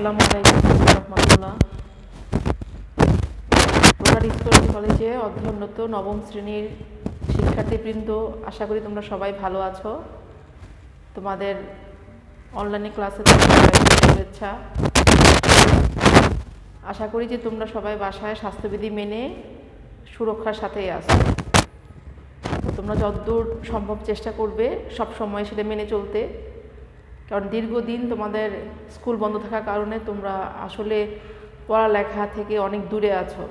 আসসালামু আলাইকুম রহমতুল্লাহ। Rotary school কলেজে অধ্যয়নরত নবম শ্রেণীর শিক্ষার্থীবৃন্দ, আশা করি তোমরা সবাই ভালো আছো। তোমাদের অনলাইনে ক্লাসে শুভেচ্ছা। আশা করি যে তোমরা সবাই বাসায় স্বাস্থ্যবিধি মেনে সুরক্ষার সাথেই আছো। তোমরা যতদূর সম্ভব চেষ্টা করবে সব সময় সেটা মেনে চলতে, কারণ দীর্ঘদিন তোমাদের স্কুল বন্ধ থাকার কারণে তোমরা আসলে পড়ালেখা থেকে অনেক দূরে আছো।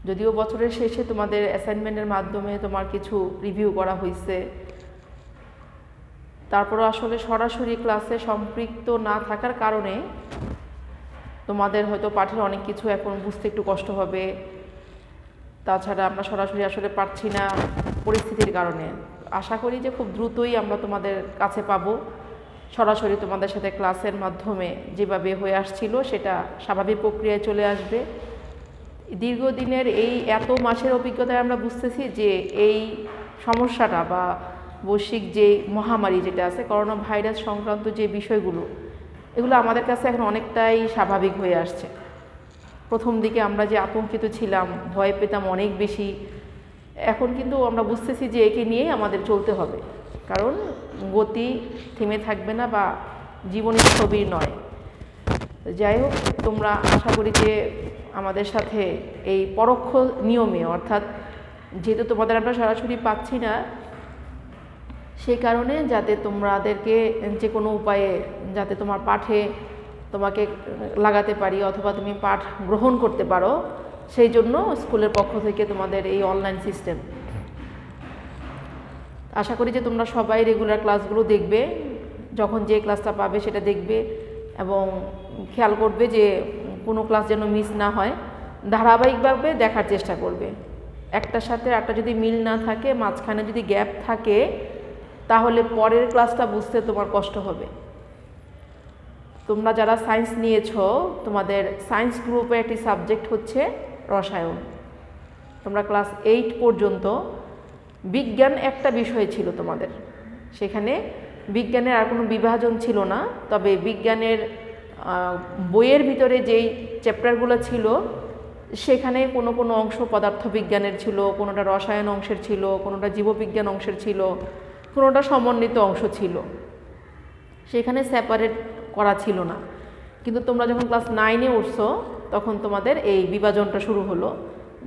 যদিও বছরের শেষে তোমাদের অ্যাসাইনমেন্টের মাধ্যমে তোমার কিছু রিভিউ করা হয়েছে, তারপরও আসলে সরাসরি ক্লাসে সম্পৃক্ত না থাকার কারণে তোমাদের হয়তো পাঠের অনেক কিছু এখন বুঝতে একটু কষ্ট হবে। তাছাড়া আমরা সরাসরি আসলে পারছি না পরিস্থিতির কারণে। আশা করি যে খুব দ্রুতই আমরা তোমাদের কাছে পাবো। সরাসরি তোমাদের সাথে ক্লাসের মাধ্যমে যেভাবে হয়ে আসছিল সেটা স্বাভাবিক প্রক্রিয়ায় চলে আসবে। দীর্ঘদিনের এই এত মাসের অভিজ্ঞতায় আমরা বুঝতেছি যে এই সমস্যাটা বা বৈশ্বিক যে মহামারী যেটা আছে, করোনা ভাইরাস সংক্রান্ত যে বিষয়গুলো, এগুলো আমাদের কাছে এখন অনেকটাই স্বাভাবিক হয়ে আসছে। প্রথম দিকে আমরা যে আতঙ্কিত ছিলাম, ভয় পেতাম অনেক বেশি, এখন কিন্তু আমরা বুঝতেছি যে একে নিয়েই আমাদের চলতে হবে, কারণ গতি থেমে থাকবে না বা জীবনের স্থবির নয়। যাই হোক, তোমরা আশা করি যে আমাদের সাথে এই পরোক্ষ নিয়মে, অর্থাৎ যেহেতু তোমাদের আমরা সরাসরি পাচ্ছি না, সেই কারণে যাতে তোমাদেরকে যে কোনো উপায়ে যাতে তোমার পাঠে তোমাকে লাগাতে পারি অথবা তুমি পাঠ গ্রহণ করতে পারো, সেই জন্য স্কুলের পক্ষ থেকে তোমাদের এই অনলাইন সিস্টেম। আশা করি যে তোমরা সবাই রেগুলার ক্লাসগুলো দেখবে, যখন যে ক্লাসটা পাবে সেটা দেখবে এবং খেয়াল করবে যে কোনো ক্লাস যেন মিস না হয়। ধারাবাহিকভাবে দেখার চেষ্টা করবে। একটার সাথে একটা যদি মিল না থাকে, মাঝখানে যদি গ্যাপ থাকে, তাহলে পরের ক্লাসটা বুঝতে তোমার কষ্ট হবে। তোমরা যারা সায়েন্স নিয়েছো, তোমাদের সায়েন্স গ্রুপে একটি সাবজেক্ট হচ্ছে রসায়ন। তোমরা ক্লাস 8 পর্যন্ত বিজ্ঞান একটা বিষয় ছিল তোমাদের, সেখানে বিজ্ঞানের আর কোনো বিভাজন ছিল না। তবে বিজ্ঞানের বইয়ের ভিতরে যেই চ্যাপ্টারগুলো ছিল, সেখানে কোনো কোনো অংশ পদার্থবিজ্ঞানের ছিল, কোনোটা রসায়ন অংশের ছিল, কোনোটা জীববিজ্ঞান অংশের ছিল, কোনোটা সমন্বিত অংশ ছিল, সেখানে সেপারেট করা ছিল না। কিন্তু তোমরা যখন ক্লাস 9-এ উঠছো, তখন তোমাদের এই বিভাজনটা শুরু হলো,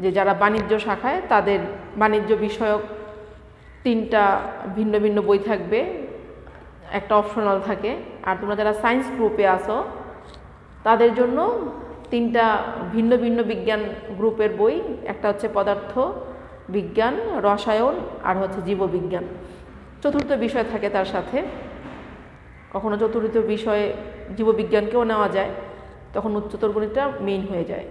যে যারা বাণিজ্য শাখায় তাদের বাণিজ্য বিষয়ক 3টা ভিন্ন ভিন্ন বই থাকবে, একটা অপশনাল থাকে। আর তোমরা যারা সায়েন্স গ্রুপে আসো, তাদের জন্য 3টা ভিন্ন ভিন্ন বিজ্ঞান গ্রুপের বই, একটা হচ্ছে পদার্থ বিজ্ঞান, রসায়ন আর হচ্ছে জীববিজ্ঞান। চতুর্থ বিষয় থাকে তার সাথে, কখনো চতুর্থ বিষয়ে জীববিজ্ঞানকেও নেওয়া যায়, তখন উচ্চতর গণিতটা মেইন হয়ে যায়।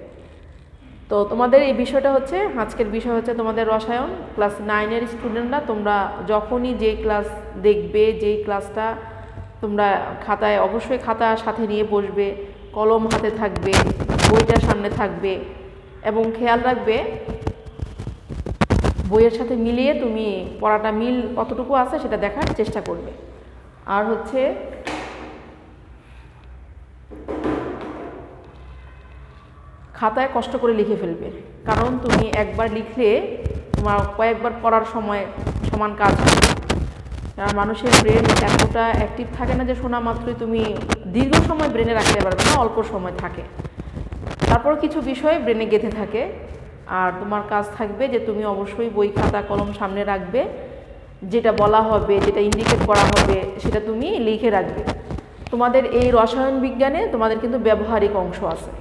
তো তোমাদের এই বিষয়টা হচ্ছে, আজকের বিষয় হচ্ছে তোমাদের রসায়ন। ক্লাস 9-এর স্টুডেন্টরা তোমরা যখনই যেই ক্লাস দেখবে, যেই ক্লাসটা তোমরা খাতায়, অবশ্যই খাতা সাথে নিয়ে বসবে, কলম হাতে থাকবে, বইটা সামনে থাকবে এবং খেয়াল রাখবে বইয়ের সাথে মিলিয়ে তুমি পড়াটা মিল কতটুকু আছে সেটা দেখার চেষ্টা করবে। আর হচ্ছে খাতায় কষ্ট করে লিখে ফেলবে, কারণ তুমি একবার লিখলে তোমার কয়েকবার পড়ার সময় সমান কাজ হবে। কারণ মানুষের ব্রেন এতটা অ্যাক্টিভ থাকে না যে শোনা মাত্রই তুমি দীর্ঘ সময় ব্রেনে রাখতে পারবে না, অল্প সময় থাকে। তারপর কিছু বিষয় ব্রেনে গেঁথে থাকে। আর তোমার কাজ থাকবে যে তুমি অবশ্যই বই খাতা কলম সামনে রাখবে, যেটা বলা হবে, যেটা ইন্ডিকেট করা হবে, সেটা তুমি লিখে রাখবে। তোমাদের এই রসায়ন বিজ্ঞানে তোমাদের কিন্তু ব্যবহারিক অংশ আছে।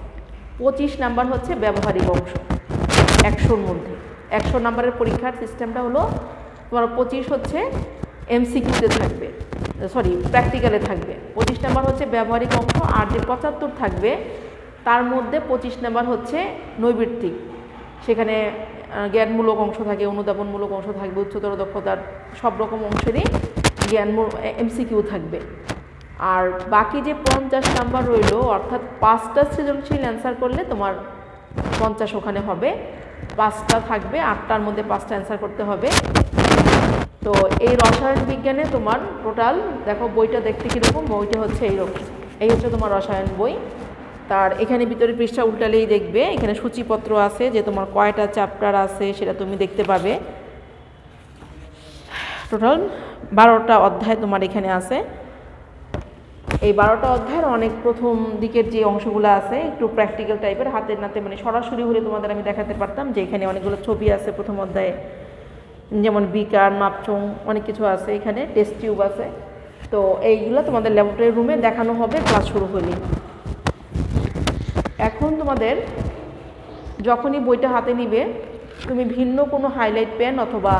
25 নাম্বার হচ্ছে ব্যবহারিক অংশ 100-র মধ্যে। 100 নাম্বারের পরীক্ষার সিস্টেমটা হলো তোমার 25 হচ্ছে এমসিকিউতে থাকবে, প্র্যাকটিক্যালে থাকবে। 25 নাম্বার হচ্ছে ব্যবহারিক অংশ, আর যে 75 থাকবে তার মধ্যে 25 নাম্বার হচ্ছে নৈর্ব্যক্তিক। সেখানে জ্ঞানমূলক অংশ থাকে, অনুধাবনমূলক অংশ থাকবে, উচ্চতর দক্ষতার সব রকম অংশেরই এমসিকিউ থাকবে। আর বাকি যে 50 নাম্বার রইল, অর্থাৎ 5টা সৃজনশীল অ্যান্সার করলে তোমার 50 ওখানে হবে। 5টা থাকবে, 8টার মধ্যে 5টা অ্যান্সার করতে হবে। তো এই রসায়ন বিজ্ঞানে তোমার টোটাল দেখো, বইটা দেখতে কীরকম, বইটা হচ্ছে এইরকম, এই হচ্ছে তোমার রসায়ন বই। তার এখানে ভিতরে পৃষ্ঠা উল্টালেই দেখবে এখানে সূচিপত্র আছে, যে তোমার কয়টা চ্যাপ্টার আছে সেটা তুমি দেখতে পাবে। টোটাল 12টা অধ্যায় তোমার এখানে আছে। এই 12টা অধ্যায়ের অনেক প্রথম দিকের যে অংশগুলো আছে একটু প্র্যাকটিক্যাল টাইপের, হাতের নাতে মানে সরাসরি হলে তোমাদের আমি দেখাতে পারতাম যে এখানে অনেকগুলো ছবি আছে প্রথম অধ্যায়ে, যেমন বিকার, মাপচুং, অনেক কিছু আছে, এখানে টেস্ট টিউব আছে। তো এইগুলো তোমাদের ল্যাবরেটরি রুমে দেখানো হবে ক্লাস শুরু হলেই। এখন তোমাদের যখনই বইটা হাতে নিবে তুমি ভিন্ন কোনো হাইলাইট পেন অথবা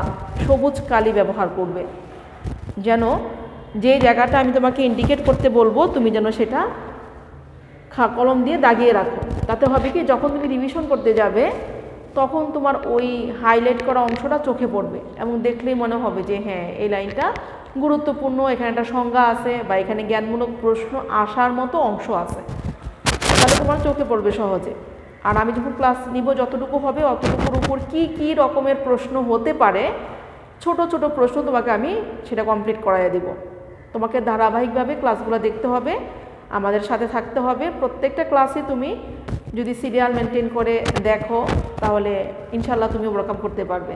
সবুজ কালি ব্যবহার করবে, যেন যে জায়গাটা আমি তোমাকে ইন্ডিকেট করতে বলবো তুমি যেন সেটা কলম দিয়ে দাগিয়ে রাখো। তাতে হবে কি, যখন তুমি রিভিশন করতে যাবে তখন তোমার ওই হাইলাইট করা অংশটা চোখে পড়বে এবং দেখলেই মনে হবে যে হ্যাঁ এই লাইনটা গুরুত্বপূর্ণ, এখানে একটা সংজ্ঞা আছে বা এখানে জ্ঞানমূলক প্রশ্ন আসার মতো অংশ আছে, তাহলে তোমার চোখে পড়বে সহজে। আর আমি যখন ক্লাস নিব যতটুকু হবে অতটুকুর উপর কি কি রকমের প্রশ্ন হতে পারে, ছোট ছোট প্রশ্ন তোমাকে আমি সেটা কমপ্লিট করাইয়া দিব। তোমাকে ধারাবাহিকভাবে ক্লাসগুলো দেখতে হবে, আমাদের সাথে থাকতে হবে। প্রত্যেকটা ক্লাসে তুমি যদি সিরিয়াল মেনটেন করে দেখো তাহলে ইনশাল্লাহ তুমি ওভারকাম করতে পারবে।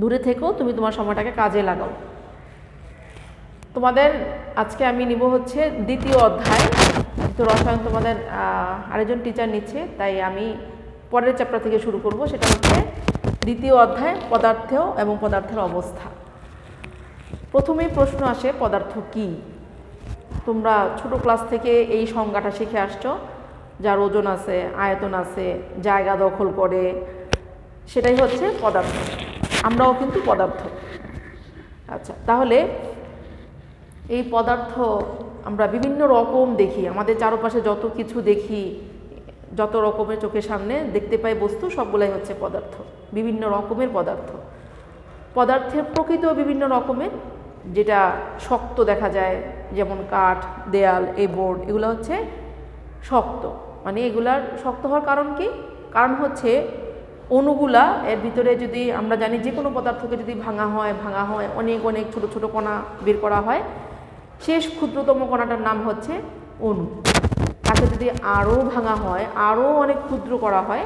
দূরে থেকেও তুমি তোমার সময়টাকে কাজে লাগাও। তোমাদের আজকে আমি নিব হচ্ছে দ্বিতীয় অধ্যায়। তো রসায়ন তোমাদের আরেকজন টিচার নিচ্ছে, তাই আমি পরের চ্যাপ্টার থেকে শুরু করব। সেটা হচ্ছে দ্বিতীয় অধ্যায় পদার্থ এবং পদার্থের অবস্থা। প্রথমেই প্রশ্ন আসে পদার্থ কি। তোমরা ছোট ক্লাস থেকে এই সংজ্ঞাটা শিখে আসছো, যার ওজন আছে, আয়তন আছে, জায়গা দখল করে, সেটাই হচ্ছে পদার্থ। আমরাও কিন্তু পদার্থ। আচ্ছা, তাহলে এই পদার্থ আমরা বিভিন্ন রকম দেখি, আমাদের চারপাশে যত কিছু দেখি, যত রকমের চোখের সামনে দেখতে পাই বস্তু, সবগুলাই হচ্ছে পদার্থ, বিভিন্ন রকমের পদার্থ। পদার্থের প্রকৃত বিভিন্ন রকমের, যেটা শক্ত দেখা যায় যেমন কাঠ, দেয়াল, এই বোর্ড, এগুলো হচ্ছে শক্ত। মানে এগুলার শক্ত হওয়ার কারণ কি? কারণ হচ্ছে অণুগুলা এর ভিতরে, যদি আমরা জানি যে কোনো পদার্থকে যদি ভাঙা হয় অনেক অনেক ছোট ছোট কণা বের করা হয়, শেষ ক্ষুদ্রতম কণাটার নাম হচ্ছে অণু। তাকে যদি আরও ভাঙা হয়, আরও অনেক ক্ষুদ্র করা হয়,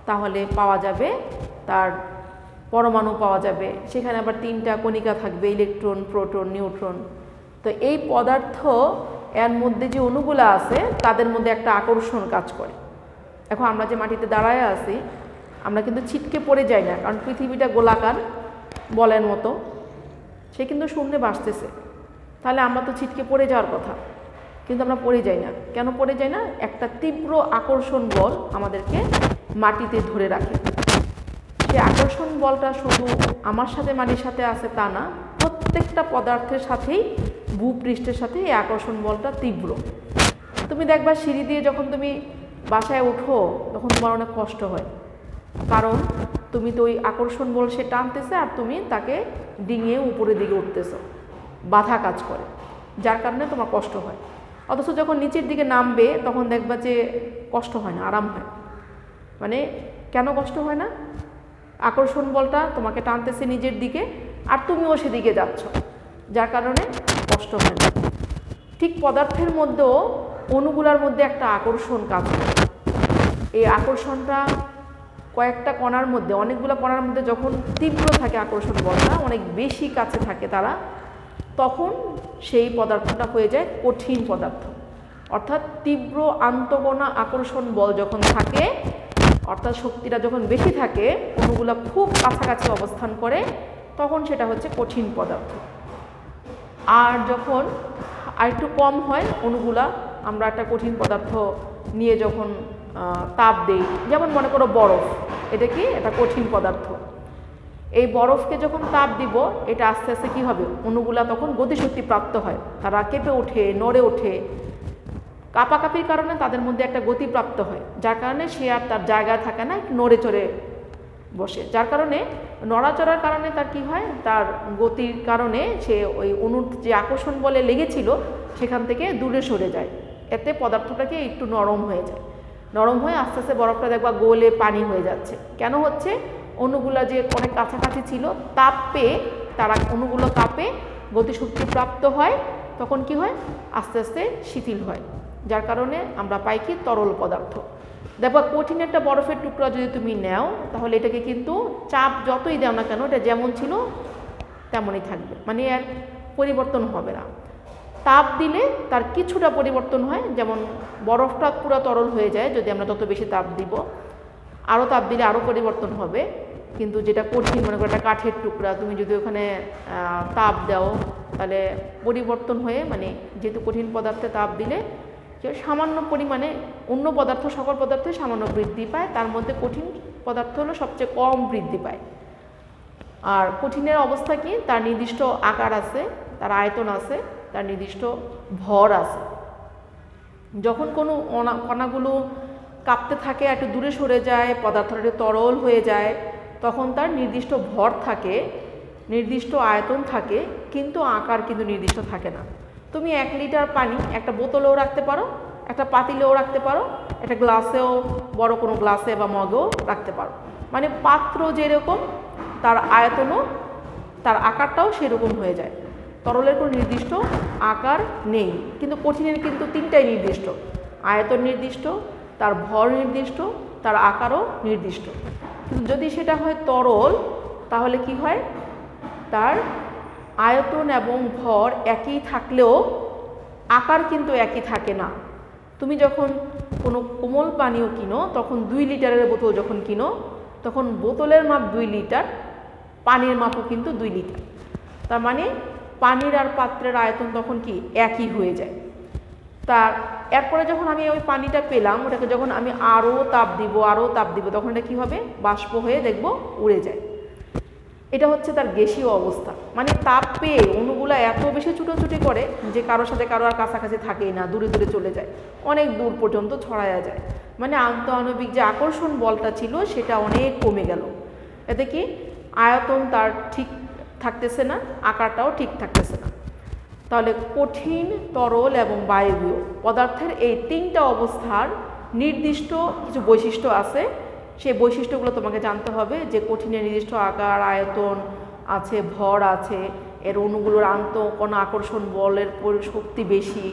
তাহলে পাওয়া যাবে তার পরমাণু পাওয়া যাবে। সেখানে আবার 3টা কণিকা থাকবে, ইলেকট্রন, প্রোটন, নিউট্রন। তো এই পদার্থ এর মধ্যে যে অণুগুলো আছে তাদের মধ্যে একটা আকর্ষণ কাজ করে। এখন আমরা যে মাটিতে দাঁড়ায় আছি, আমরা কিন্তু ছিটকে পড়ে যাই না, কারণ পৃথিবীটা গোলাকার বলের মতো, সে কিন্তু শূন্যে ভাসতেছে। তাহলে আমরা তো ছিটকে পড়ে যাওয়ার কথা, কিন্তু আমরা পড়ে যাই না। কেন পড়ে যাই না? একটা তীব্র আকর্ষণ বল আমাদেরকে মাটিতে ধরে রাখে। সেই আকর্ষণ বলটা শুধু আমার সাথে, মাটির সাথে আছে তা না, প্রত্যেকটা পদার্থের সাথেই, ভূপৃষ্ঠের সাথে এই আকর্ষণ বলটা তীব্র। তুমি দেখবা সিঁড়ি দিয়ে যখন তুমি বাসায় ওঠো তখন তোমার অনেক কষ্ট হয়, কারণ তুমি তো ওই আকর্ষণ বল সে টানতেছে আর তুমি তাকে ডিঙিয়ে উপরের দিকে উঠতেছো, বাধা কাজ করে, যার কারণে তোমার কষ্ট হয়। অথচ যখন নিচের দিকে নামবে তখন দেখবা যে কষ্ট হয় না, আরাম হয়। মানে কেন কষ্ট হয় না? আকর্ষণ বলটা তোমাকে টানতেছে নিজের দিকে আর তুমিও সেদিকে যাচ্ছ, যার কারণে কষ্ট হয় না। ঠিক পদার্থের মধ্যেও অণুগুলার মধ্যে একটা আকর্ষণ কাজ করে। এই আকর্ষণটা কয়েকটা কণার মধ্যে, অনেকগুলো কণার মধ্যে যখন তীব্র থাকে আকর্ষণ বলটা, অনেক বেশি কাছে থাকে তারা, তখন সেই পদার্থটা হয়ে যায় কঠিন পদার্থ। অর্থাৎ তীব্র আন্তঃকণা আকর্ষণ বল যখন থাকে, অর্থাৎ শক্তিটা যখন বেশি থাকে, অণুগুলো খুব কাছাকাছি অবস্থান করে, তখন সেটা হচ্ছে কঠিন পদার্থ। আর যখন আরেকটু কম হয় অণুগুলা, আমরা একটা কঠিন পদার্থ নিয়ে যখন তাপ দেই, যেমন মনে করো বরফ, এটা কি? এটা কঠিন পদার্থ। এই বরফকে যখন তাপ দিব, এটা আস্তে আস্তে কী হবে? অণুগুলা তখন গতিশক্তি প্রাপ্ত হয়, তারা কেঁপে ওঠে, নড়ে ওঠে। কাঁপাকাঁপির কারণে তাদের মধ্যে একটা গতি প্রাপ্ত হয়, যার কারণে সে আর তার জায়গায় থাকে না, নড়ে চড়ে বসে। যার কারণে নড়াচড়ার কারণে তার কি হয়? তার গতির কারণে সে ওই অণুর যে আকর্ষণ বলে লেগেছিল সেখান থেকে দূরে সরে যায়। এতে পদার্থটাকে একটু নরম হয়ে যায়, নরম হয়ে আস্তে আস্তে বরফটা দেখবা গলে পানি হয়ে যাচ্ছে। কেন হচ্ছে? অণুগুলো যে অনেক কাছাকাছি ছিল, তাপ পেয়ে তারা, অণুগুলো তাপে গতিশক্তি প্রাপ্ত হয়, তখন কি হয়, আস্তে আস্তে শিথিল হয়, যার কারণে আমরা পাই কি তরল পদার্থ। দেখো কঠিন একটা বরফের টুকরা যদি তুমি নাও, তাহলে এটাকে কিন্তু চাপ যতই দাও না কেন এটা যেমন ছিল তেমনই থাকবে, মানে এর পরিবর্তন হবে না। তাপ দিলে তার কিছুটা পরিবর্তন হয়, যেমন বরফটা পুরো তরল হয়ে যায় যদি আমরা তত বেশি তাপ দিব, আরও তাপ দিলে আরও পরিবর্তন হবে। কিন্তু যেটা কঠিন, মনে করো একটা কাঠের টুকরা, তুমি যদি ওখানে তাপ দাও তাহলে পরিবর্তন হয়ে, মানে যেহেতু কঠিন পদার্থে তাপ দিলে সামান্য পরিমাণে অন্য পদার্থ সকল পদার্থে সামান্য বৃদ্ধি পায়, তার মধ্যে কঠিন পদার্থ হলো সবচেয়ে কম বৃদ্ধি পায়। আর কঠিনের অবস্থা কি, তার নির্দিষ্ট আকার আছে, তার আয়তন আছে, তার নির্দিষ্ট ভর আছে। যখন কোনো কণাগুলো কাঁপতে থাকে, একটু দূরে সরে যায়, পদার্থটা একটু তরল হয়ে যায়, তখন তার নির্দিষ্ট ভর থাকে, নির্দিষ্ট আয়তন থাকে, কিন্তু আকার কিন্তু নির্দিষ্ট থাকে না। তুমি 1 লিটার পানি একটা বোতলেও রাখতে পারো, একটা পাতিলেও রাখতে পারো, একটা গ্লাসেও, বড় কোনো গ্লাসে বা মগেও রাখতে পারো। মানে পাত্র যেরকম তার আয়তনও, তার আকারটাও সেরকম হয়ে যায়। তরলের কোনো নির্দিষ্ট আকার নেই, কিন্তু কঠিনের কিন্তু 3টাই নির্দিষ্ট, আয়তন নির্দিষ্ট, তার ভর নির্দিষ্ট, তার আকারও নির্দিষ্ট। কিন্তু যদি সেটা হয় তরল, তাহলে কি হয়, তার আয়তন এবং ভর একই থাকলেও আকার কিন্তু একই থাকে না। তুমি যখন কোনো কোমল পানীয় কিনো, তখন 2 লিটারের বোতল যখন কিনো, তখন বোতলের মাপ 2 লিটার, পানির মাপও কিন্তু 2 লিটার। তার মানে পানির আর পাত্রের আয়তন তখন কি একই হয়ে যায়। তার এরপরে যখন আমি ওই পানিটা পেলাম, ওটাকে যখন আমি আরও তাপ দিব, তখন এটা কী হবে, বাষ্প হয়ে দেখব উড়ে যায়। এটা হচ্ছে তার গ্যাসীয় অবস্থা। মানে তাপ পেয়ে অণুগুলো এত বেশি ছুটোছুটি করে যে কারোর সাথে কারো আর কাছাকাছি থাকেই না, দূরে দূরে চলে যায়, অনেক দূর পর্যন্ত ছড়ায়া যায়। মানে আন্তঃআণবিক যে আকর্ষণ বলটা ছিল সেটা অনেক কমে গেল। এতে কি আয়তন তার ঠিক থাকতেছে না, আকারটাও ঠিক থাকতেছে না। তাহলে কঠিন, তরল এবং বায়বীয় পদার্থের এই 3টা অবস্থার নির্দিষ্ট কিছু বৈশিষ্ট্য আছে। সেই বৈশিষ্ট্যগুলো তোমাকে জানতে হবে, যে কঠিনের নির্দিষ্ট আকার, আয়তন আছে, ভর আছে, এর অণুগুলোর কোনো আকর্ষণ বলের শক্তি বেশি,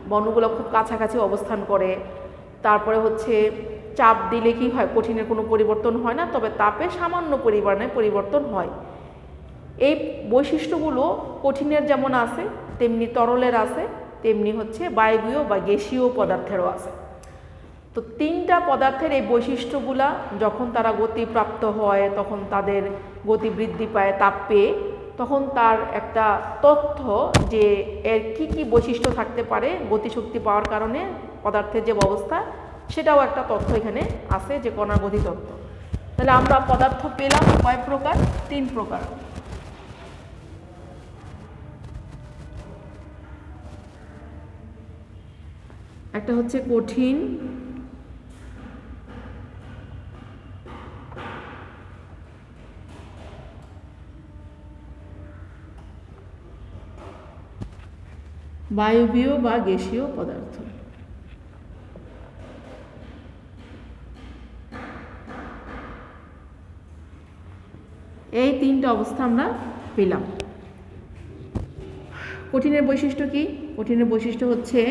বা অণুগুলো খুব কাছাকাছি অবস্থান করে। তারপরে হচ্ছে চাপ দিলে কি হয়, কঠিনের কোনো পরিবর্তন হয় না, তবে তাপে সামান্য পরিমাণে পরিবর্তন হয়। এই বৈশিষ্ট্যগুলো কঠিনের যেমন আছে, তেমনি তরলের আছে, তেমনি হচ্ছে বায়বীয় বা গ্যাসীয় পদার্থেরও আছে। তো 3টা পদার্থের এই বৈশিষ্ট্যগুলা যখন তারা গতিপ্রাপ্ত হয়, তখন তাদের গতি বৃদ্ধি পায় তাপ পেয়ে, তখন তার একটা তথ্য যে এর কি কি বৈশিষ্ট্য থাকতে পারে গতিশক্তি পাওয়ার কারণে পদার্থের যে অবস্থা, সেটাও একটা তথ্য এখানে আছে, যে কণার গতি তত্ত্ব। তাহলে আমরা পদার্থ পেলাম কয় প্রকার, 3 প্রকার। একটা হচ্ছে কঠিন, বায়বীয় বা গ্যাসীয় পদার্থ। এই 3টা অবস্থা আমরা পেলাম। কঠিনের বৈশিষ্ট্য কি? কঠিনের বৈশিষ্ট্য হচ্ছে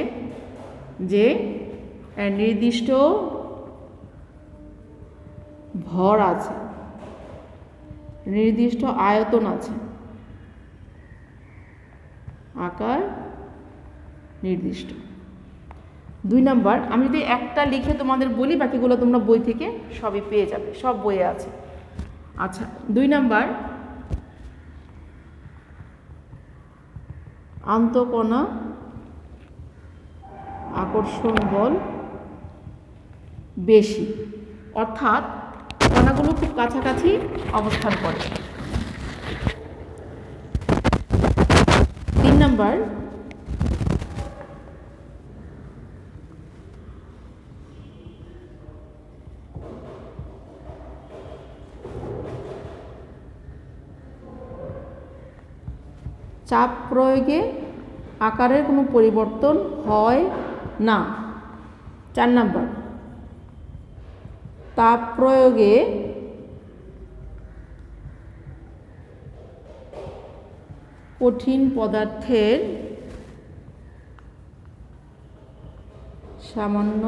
যে নির্দিষ্ট ভর আছে, নির্দিষ্ট আয়তন আছে, আকার নির্দিষ্ট। 2 নাম্বার, আমি যদি একটা লিখে তোমাদের বলি, বাকিগুলো তোমরা বই থেকে সবই পেয়ে যাবে, সব বইয়ে আছে। আচ্ছা, 2 নাম্বার, আন্তঃকণা আকর্ষণ বল বেশি, অর্থাৎ কণাগুলো খুব কাছাকাছি অবস্থান করে। 3 নাম্বার, চাপ প্রয়োগে আকারের কোনো পরিবর্তন হয় না। 4 নাম্বার, তাপ প্রয়োগে কঠিন পদার্থের সামান্য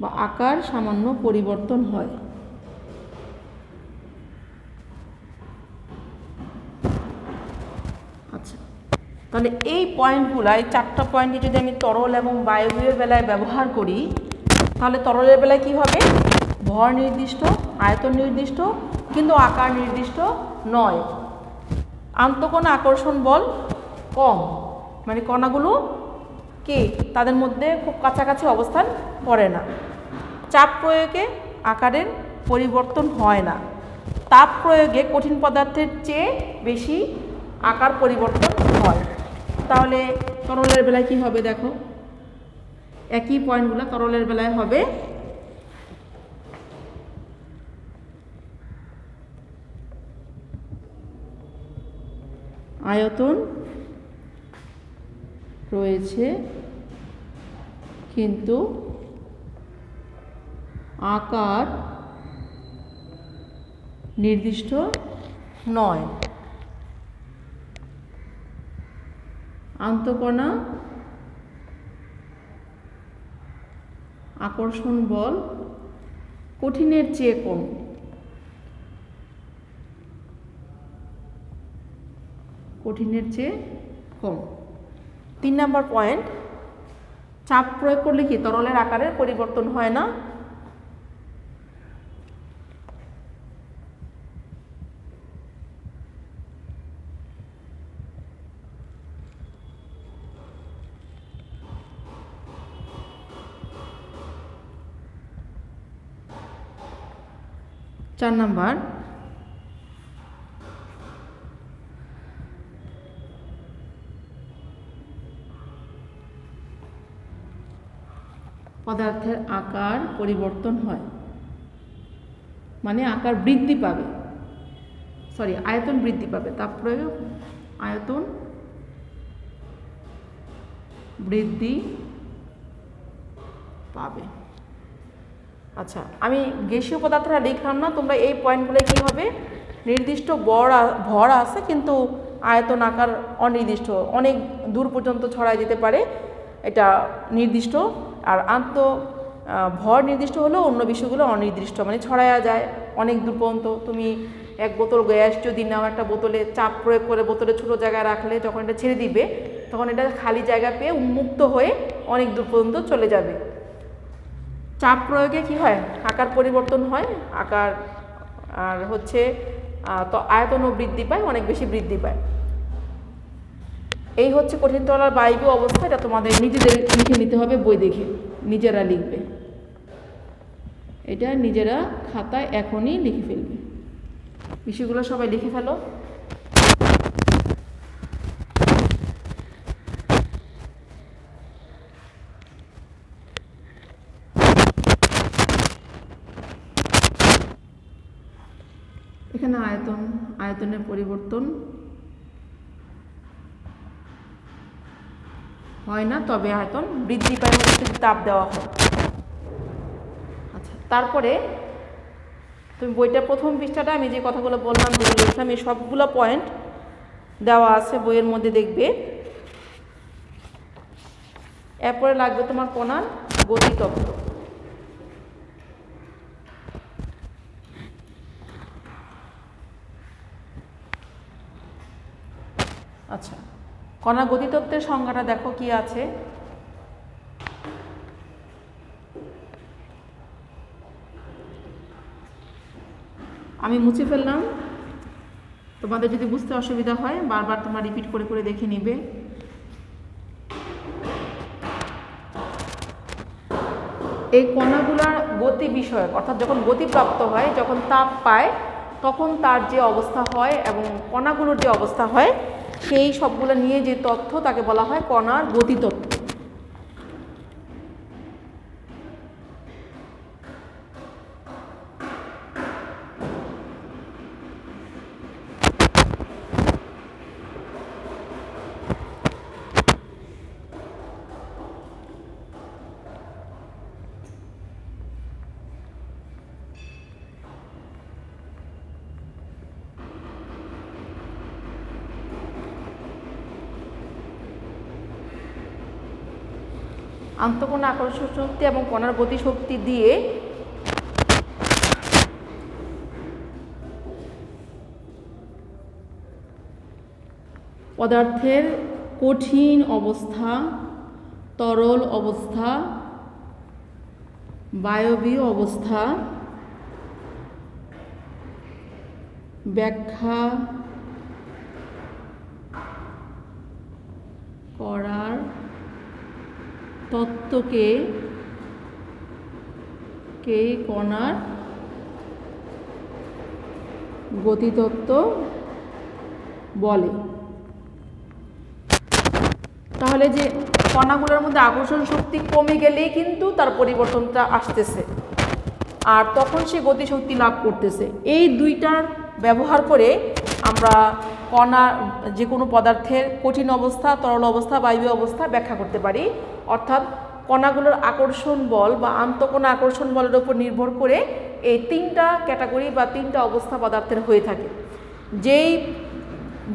বা আকার সামান্য পরিবর্তন হয়। আচ্ছা, তাহলে এই পয়েন্টগুলো, এই 4টা পয়েন্টে যদি আমি তরল এবং বায়বীয় বেলায় ব্যবহার করি, তাহলে তরলের বেলায় কি হবে? ভর নির্দিষ্ট, আয়তন নির্দিষ্ট, কিন্তু আকার নির্দিষ্ট নয়। আন্তঃকণা আকর্ষণ বল কম, মানে কণাগুলো কি তাদের মধ্যে খুব কাছাকাছি অবস্থান করে না। চাপ প্রয়োগে আকারের পরিবর্তন হয় না। তাপ প্রয়োগে কঠিন পদার্থের চেয়ে বেশি আকার পরিবর্তন হয়। তাহলে তরলের বেলায় কি হবে দেখো, একই পয়েন্টগুলো তরলের বেলায় হবে আয়তন রয়েছে কিন্তু আকার নির্দিষ্ট নয়। আন্তঃকণা আকর্ষণ বল কঠিনের চেয়ে কম। কঠিনের চেয়ে কম। 3 নম্বর পয়েন্ট, চাপ প্রয়োগ করলে কি তরলের আকারের পরিবর্তন হয় না? চার নাম্বার, পদার্থের আকার পরিবর্তন হয়, মানে আকার বৃদ্ধি পাবে, আয়তন বৃদ্ধি পাবে। তাপ প্রয়োগ আয়তন বৃদ্ধি পাবে। আচ্ছা, আমি গ্যাসীয় পদার্থটা লিখলাম না, তোমরা এই পয়েন্টগুলো কি হবে, নির্দিষ্ট ভর আছে কিন্তু আয়তন আকার অনির্দিষ্ট, অনেক দূর পর্যন্ত ছড়ায় যেতে পারে, এটা নির্দিষ্ট। আর ভর নির্দিষ্ট হলেও অন্য বিষয়গুলো অনির্দিষ্ট, মানে ছড়ায়া যায় অনেক দূর পর্যন্ত। তুমি এক বোতল গ্যাস যদি নাও, একটা বোতলে চাপ প্রয়োগ করে বোতলে ছোটো জায়গায় রাখলে যখন এটা ছেড়ে দিবে তখন এটা খালি জায়গা পেয়ে উন্মুক্ত হয়ে অনেক দূর পর্যন্ত চলে যাবে। চাপ প্রয়োগে কি হয়, আকার পরিবর্তন হয়, আকার আর হচ্ছে তো আয়তনও বৃদ্ধি পায়, অনেক বেশি বৃদ্ধি পায়। এই হচ্ছে কঠিন তরল আর বায়বীয় অবস্থা। এটা তোমাদের নিজেদের লিখে নিতে হবে, বই দেখে নিজেরা লিখবে, এটা নিজেরা খাতায় এখনই লিখে ফেলবে। বিষয়গুলো সবাই লিখে ফেলো। এখানে আয়তনের পরিবর্তন হয় না, তবে আয়তন বৃদ্ধি পায় হচ্ছে তাপ দেওয়া হয়। আচ্ছা, তারপরে তুমি বইটার প্রথম পৃষ্ঠাটা আমি যে কথাগুলো বললাম, যেগুলো লিখলাম, এই সবগুলো পয়েন্ট দেওয়া আছে বইয়ের মধ্যে, দেখবে। এরপরে লাগবে তোমার কণার গতিতত্ত্ব। আচ্ছা, কণার গতিতত্ত্বের সংজ্ঞাটা দেখো কি আছে। আমি মুছে ফেললাম, তোমাদের যদি বুঝতে অসুবিধা হয় বারবার তোমরা রিপিট করে করে দেখে নিবে। এই কণাগুলার গতি বিষয়ক, অর্থাৎ যখন গতিপ্রাপ্ত হয়, যখন তাপ পায়, তখন তার যে অবস্থা হয় এবং কণাগুলোর যে অবস্থা হয়, সেই সবগুলো নিয়ে যে তথ্য তাকে বলা হয় কণার গতিতত্ত্ব। আন্তঃকণা আকর্ষণ শক্তি এবং কণার গতিশক্তি দিয়ে পদার্থের কঠিন অবস্থা, তরল অবস্থা, বায়বীয় অবস্থা ব্যাখ্যা করার তত্ত্বকে কণার গতিতত্ত্ব বলে। তাহলে যে কণাগুলোর মধ্যে আকর্ষণ শক্তি কমে গেলেই কিন্তু তার পরিবর্তনটা আসতেছে, আর তখন সে গতিশক্তি লাভ করতেছে। এই দুইটার ব্যবহার করে আমরা কণা যে কোনো পদার্থের কঠিন অবস্থা, তরল অবস্থা, বায়বীয় অবস্থা ব্যাখ্যা করতে পারি। অর্থাৎ কণাগুলোর আকর্ষণ বল বা আন্তঃকণা আকর্ষণ বলের উপর নির্ভর করে এই তিনটা ক্যাটাগরি বা তিনটা অবস্থা পদার্থের হয়ে থাকে।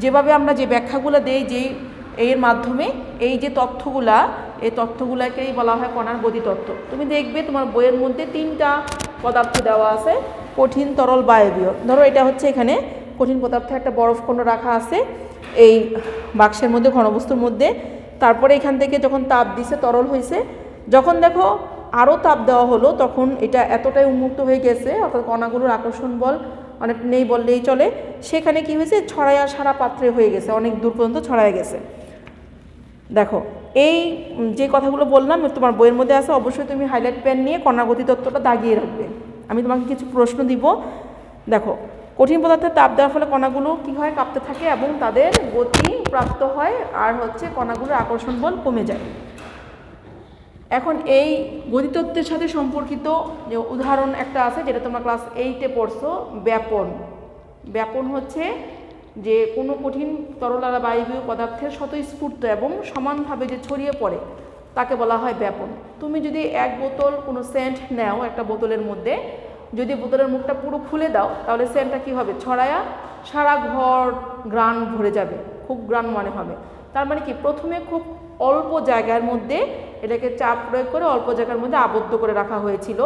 যেভাবে আমরা যে ব্যাখ্যাগুলো দেই, যেই এর মাধ্যমে এই যে তথ্যগুলা, এই তথ্যগুলাকেই বলা হয় কণার গতিতত্ত্ব। তুমি দেখবে তোমার বইয়ের মধ্যে তিনটা পদার্থ দেওয়া আছে, কঠিন, তরল, বায়বীয়। ধরো এটা হচ্ছে এখানে কঠিন পদার্থ, একটা বরফ খণ্ড রাখা আছে এই বাক্সের মধ্যে, ঘনবস্তুর মধ্যে। তারপরে এখান থেকে যখন তাপ দিছে তরল হয়েছে, যখন দেখো আরও তাপ দেওয়া হলো তখন এটা এতটাই উন্মুক্ত হয়ে গেছে, অর্থাৎ কণাগুলোর আকর্ষণ বল অনেক নেই বললেই চলে। সেখানে কি হয়েছে, ছড়ায়া সারা পাত্রে হয়ে গেছে, অনেক দূর পর্যন্ত ছড়ায় গেছে। দেখো এই যে কথাগুলো বললাম তোমার বইয়ের মধ্যে আছে, অবশ্যই তুমি হাইলাইট পেন নিয়ে কণার গতিতত্ত্বটা দাগিয়ে রাখবে। আমি তোমাকে কিছু প্রশ্ন দিব। দেখো, কঠিন পদার্থে তাপ দেওয়ার ফলে কণাগুলো কি হয়, কাঁপতে থাকে এবং তাদের গতি প্রাপ্ত হয়, আর হচ্ছে কণাগুলোর আকর্ষণ বল কমে যায়। এখন এই গতিতত্ত্বের সাথে সম্পর্কিত যে উদাহরণ একটা আছে, যেটা তোমরা ক্লাস 8-এ পড়ছো, ব্যাপন। ব্যাপন হচ্ছে যে কোনো কঠিন তরল আর বায়বীয় পদার্থের স্বতঃস্ফূর্ত এবং সমানভাবে যে ছড়িয়ে পড়ে তাকে বলা হয় ব্যাপন। তুমি যদি এক বোতল কোনো সেন্ট নাও, একটা বোতলের মধ্যে যদি বোতলের মুখটা পুরো খুলে দাও, তাহলে সেন্টটা কী হবে, ছড়ায়া সারা ঘর ঘ্রাণ ভরে যাবে, খুব ঘ্রাণ মনে হবে। তার মানে কি, প্রথমে খুব অল্প জায়গার মধ্যে এটাকে চাপ প্রয়োগ করে অল্প জায়গার মধ্যে আবদ্ধ করে রাখা হয়েছিল।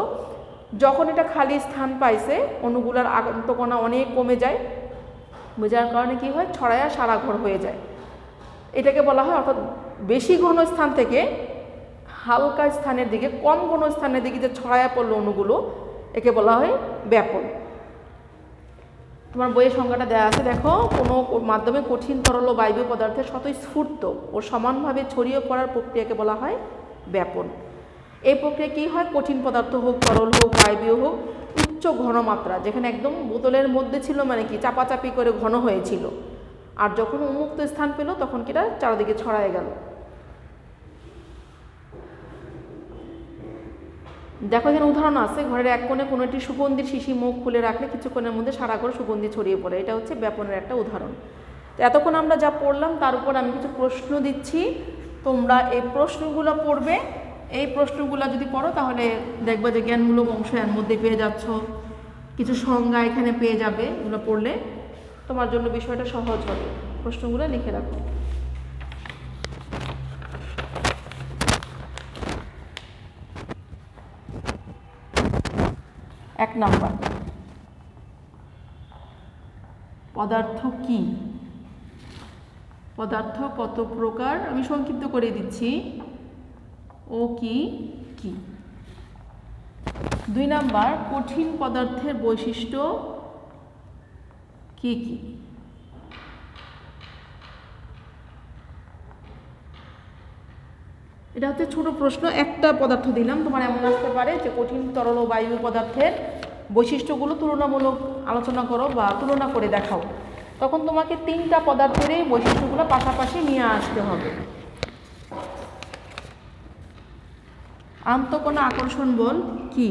যখন এটা খালি স্থান পাইছে, অণুগুলার আন্তঃকণা অনেক কমে যায়, বোঝার কারণে কি হয়, ছড়ায়া সারা ঘর হয়ে যায়। এটাকে বলা হয়, অর্থাৎ বেশি ঘন স্থান থেকে হালকা স্থানের দিকে, কম ঘন স্থানের দিকে যে ছড়ায়া পড়লো অণুগুলো, একে বলা হয় ব্যাপন। তোমার বইয়ের সংজ্ঞাটা দেওয়া আছে, দেখো, কোনো মাধ্যমে কঠিন তরল ও বায়বীয় পদার্থের স্বতঃস্ফূর্ত ও সমানভাবে ছড়িয়ে পড়ার প্রক্রিয়াকে বলা হয় ব্যাপন। এই প্রক্রিয়া কী হয়, কঠিন পদার্থ হোক, তরল হোক, বায়বীয় হোক, উচ্চ ঘনমাত্রা, যেখানে একদম বোতলের মধ্যে ছিল, মানে কি চাপাচাপি করে ঘন হয়েছিল, আর যখন উন্মুক্ত স্থান পেল তখন কিটা চারদিকে ছড়ায় গেল। দেখো এখানে উদাহরণ আছে, ঘরের এক কোণে কোনো একটি সুগন্ধির শিশি মুখ খুলে রাখলে কিছুক্ষণের মধ্যে সারা ঘর সুগন্ধি ছড়িয়ে পড়ে। এটা হচ্ছে ব্যাপনের একটা উদাহরণ। তো এতক্ষণ আমরা যা পড়লাম তার উপর আমি কিছু প্রশ্ন দিচ্ছি, তোমরা এই প্রশ্নগুলো পড়বে। এই প্রশ্নগুলো যদি পড়ো তাহলে দেখবে যে জ্ঞানমূলক অংশ এর মধ্যে পেয়ে যাচ্ছ, কিছু সংজ্ঞা এখানে পেয়ে যাবে। এগুলো পড়লে তোমার জন্য বিষয়টা সহজ হবে। প্রশ্নগুলো লিখে রাখো। 1 নাম্বার, পদার্থ কি? পদার্থ কত প্রকার? আমি সংক্ষিপ্ত করে দিচ্ছি, ও কি কি। 2 নাম্বার, কঠিন পদার্থের বৈশিষ্ট্য কি কি? এটা হচ্ছে ছোট প্রশ্ন, একটা পদার্থ দিলাম, তোমার এমন আসতে পারে যে কঠিন তরল ও বায়ু পদার্থের বৈশিষ্ট্যগুলো তুলনামূলক আলোচনা করো বা তুলনা করে দেখাও। তখন তোমাকে 3টা পদার্থের এই বৈশিষ্ট্যগুলো পাশাপাশি নিয়ে আসতে হবে। আন্তঃকণা আকর্ষণ বল কি?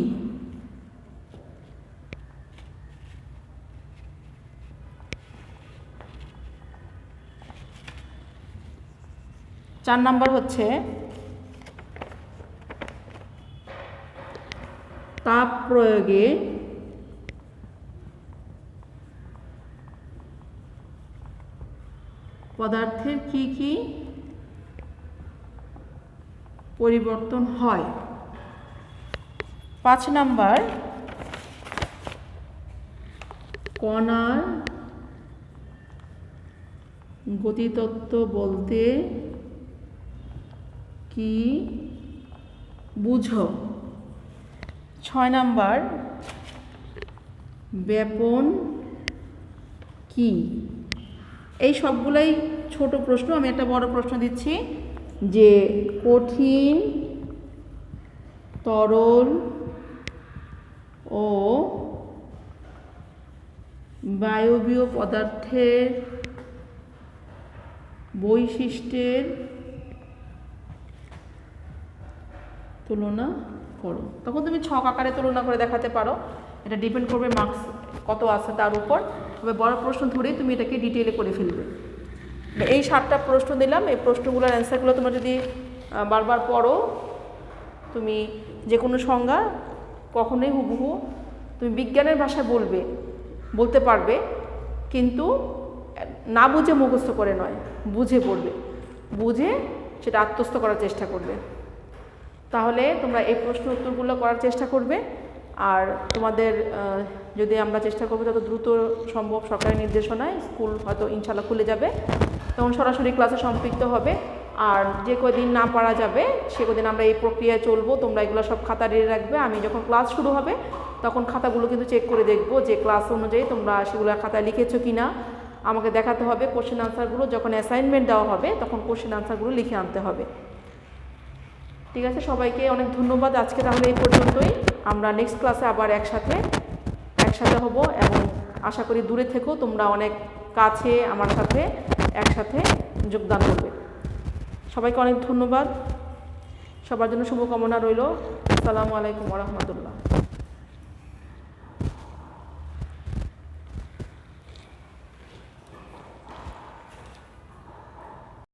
চার নাম্বার হচ্ছে তাপ প্রয়োগে পদার্থের কি কি পরিবর্তন হয়। 5 নাম্বার, কণার গতিতত্ত্ব বলতে কি বুঝো? 6 নাম্বার, ব্যাপন কি? এই সবগুলাই ছোট প্রশ্ন। আমি একটা বড় প্রশ্ন দিচ্ছি যে কঠিন, তরল ও বায়বীয় পদার্থের বৈশিষ্ট্যের তুলনা করো। তখন তুমি ছক আকারে তুলনা করে দেখাতে পারো, এটা ডিপেন্ড করবে মার্কস কত আছে তার উপর। তবে বড় প্রশ্ন ধরেই তুমি এটাকে ডিটেইলে করে ফেলবে। এই 7টা প্রশ্ন দিলাম, এই প্রশ্নগুলোর অ্যান্সারগুলো তোমরা যদি বারবার পড়ো, তুমি যে কোনো সংজ্ঞা কখনোই হুবহু তুমি বিজ্ঞানের ভাষায় বলতে পারবে, কিন্তু না বুঝে মুখস্থ করে নয়, বুঝে পড়বে, বুঝে সেটা আত্মস্থ করার চেষ্টা করবে। তাহলে তোমরা এই প্রশ্ন উত্তরগুলো করার চেষ্টা করবে। আর তোমাদের যদি আমরা চেষ্টা করবো যত দ্রুত সম্ভব, সরকারি নির্দেশনায় স্কুল হয়তো ইনশাল্লাহ খুলে যাবে, তখন সরাসরি ক্লাসে সম্পৃক্ত হবে। আর যে কদিন না পারা যাবে সে কদিন আমরা এই প্রক্রিয়ায় চলবো। তোমরা এগুলো সব খাতা রেডি রাখবে। আমি যখন ক্লাস শুরু হবে তখন খাতাগুলো কিন্তু চেক করে দেখবো যে ক্লাস অনুযায়ী তোমরা সেগুলো খাতায় লিখেছো কি না। আমাকে দেখাতে হবে কোশ্চেন আনসারগুলো। যখন অ্যাসাইনমেন্ট দেওয়া হবে তখন কোশ্চেন আনসারগুলো লিখে আনতে হবে। ঠিক আছে, সবাইকে অনেক ধন্যবাদ। আজকে তাহলে এই পর্যন্তই। আমরা নেক্সট ক্লাসে আবার একসাথে হব, এবং আশা করি দূরে থেকেও তোমরা অনেক কাছে আমার সাথে একসাথে যোগদান করবে। সবাইকে অনেক ধন্যবাদ। সবার জন্য শুভকামনা রইল। আসসালামু আলাইকুম ওয়া রাহমাতুল্লাহ।